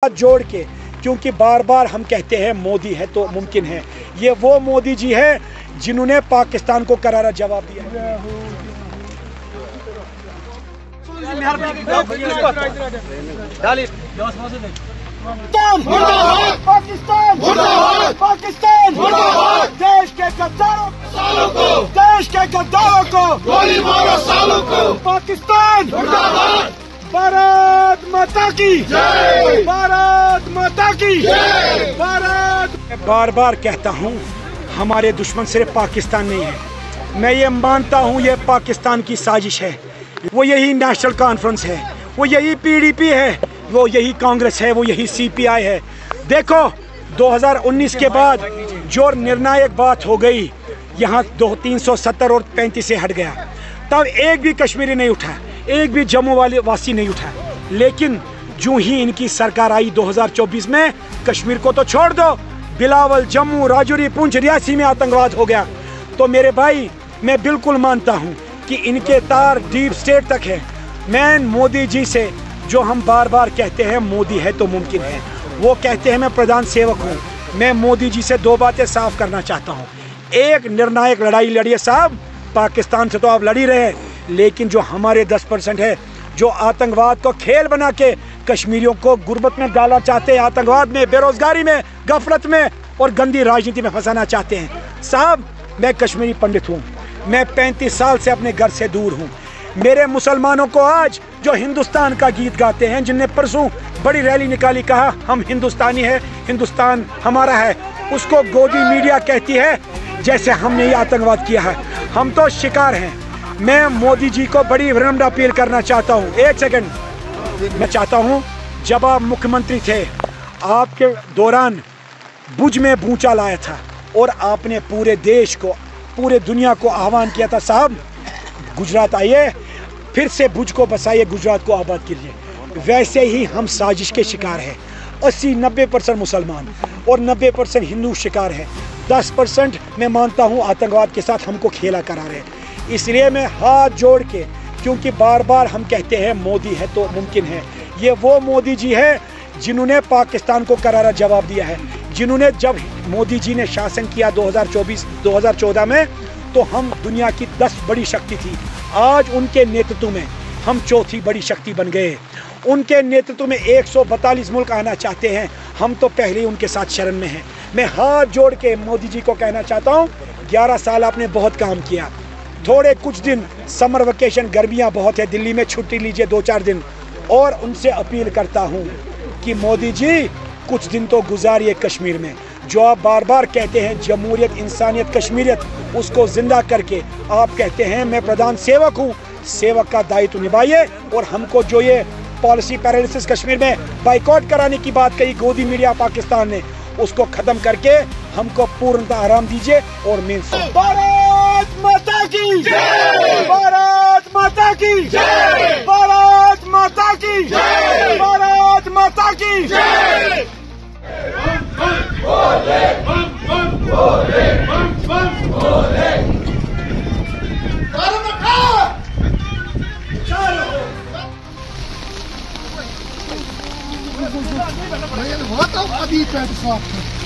हाथ जोड़ के, क्योंकि बार बार हम कहते हैं मोदी है तो मुमकिन है। ये वो मोदी जी है जिन्होंने पाकिस्तान को करारा जवाब दिया। पाकिस्तान पाकिस्तान देश के गद्दारों को, देश के गद्दारों को गोली मारो सालों को। पाकिस्तान भारत माता की जय, भारत माता की जय, भारत। मैं बार बार कहता हूँ हमारे दुश्मन सिर्फ पाकिस्तान नहीं है। मैं ये मानता हूँ ये पाकिस्तान की साजिश है। वो यही नेशनल कॉन्फ्रेंस है, वो यही PDP है, वो यही कांग्रेस है, वो यही CPI है। देखो 2019 के बाद जो निर्णायक बात हो गई, यहाँ 370 और 35 से हट गया, तब एक भी कश्मीरी नहीं उठा, एक भी जम्मू वाले वासी नहीं उठा। लेकिन जो ही इनकी सरकार आई 2024 में, कश्मीर को तो छोड़ दो, बिलावल, जम्मू, राजौरी, पुंछ, रियासी में आतंकवाद हो गया। तो मेरे भाई, मैं बिल्कुल मानता हूँ कि इनके तार डीप स्टेट तक है। मैं मोदी जी से, जो हम बार बार कहते हैं मोदी है तो मुमकिन है, वो कहते हैं मैं प्रधान सेवक हूँ। मैं मोदी जी से दो बातें साफ करना चाहता हूँ। एक, निर्णायक लड़ाई लड़िए साहब, पाकिस्तान से तो आप लड़ ही रहे हैं, लेकिन जो हमारे 10% है, जो आतंकवाद को खेल बना के कश्मीरियों को गुर्बत में डालना चाहते हैं, आतंकवाद में, बेरोजगारी में, गफलत में और गंदी राजनीति में फंसाना चाहते हैं। साहब, मैं कश्मीरी पंडित हूँ, मैं 35 साल से अपने घर से दूर हूँ। मेरे मुसलमानों को आज जो हिंदुस्तान का गीत गाते हैं, जिनने परसों बड़ी रैली निकाली, कहा हम हिंदुस्तानी है, हिंदुस्तान हमारा है, उसको गोदी मीडिया कहती है जैसे हमने ये आतंकवाद किया है। हम तो शिकार हैं। मैं मोदी जी को बड़ी विनम्र अपील करना चाहता हूँ। एक सेकंड, मैं चाहता हूँ, जब आप मुख्यमंत्री थे, आपके दौरान भुज में भूचाल आया था और आपने पूरे देश को, पूरे दुनिया को आह्वान किया था, साहब गुजरात आइए, फिर से भुज को बसाइए, गुजरात को आबाद कीजिए। वैसे ही हम साजिश के शिकार हैं। 80-90% मुसलमान और 90% हिंदू शिकार है। 10% मैं मानता हूँ आतंकवाद के साथ हमको खेला करा रहे हैं। इसलिए मैं हाथ जोड़ के, क्योंकि बार बार हम कहते हैं मोदी है तो मुमकिन है, ये वो मोदी जी है जिन्होंने पाकिस्तान को करारा जवाब दिया है। जिन्होंने, जब मोदी जी ने शासन किया 2014 में, तो हम दुनिया की 10 बड़ी शक्ति थी। आज उनके नेतृत्व में हम चौथी बड़ी शक्ति बन गए। उनके नेतृत्व में 142 मुल्क आना चाहते हैं, हम तो पहले ही उनके साथ शरण में हैं। मैं हाथ जोड़ के मोदी जी को कहना चाहता हूँ, 11 साल आपने बहुत काम किया, थोड़े कुछ दिन समर वेकेशन, गर्मियाँ बहुत है, दिल्ली में छुट्टी लीजिए 2-4 दिन। और उनसे अपील करता हूँ कि मोदी जी कुछ दिन तो गुजारिए कश्मीर में। जो आप बार बार कहते हैं जमहूरियत, इंसानियत, कश्मीरियत, उसको जिंदा करके आप कहते हैं मैं प्रधान सेवक हूँ। सेवक का दायित्व निभाइए और हमको जो ये पॉलिसी पैरालिसिस कश्मीर में बाइकआउट कराने की बात कही गोदी मीडिया पाकिस्तान ने, उसको खत्म करके हमको पूर्णतः आराम दीजिए। और मेन भारत माता की जय, भारत माता की जय, भारत माता की जय, भारत माता की जय। अभी पैंट साफ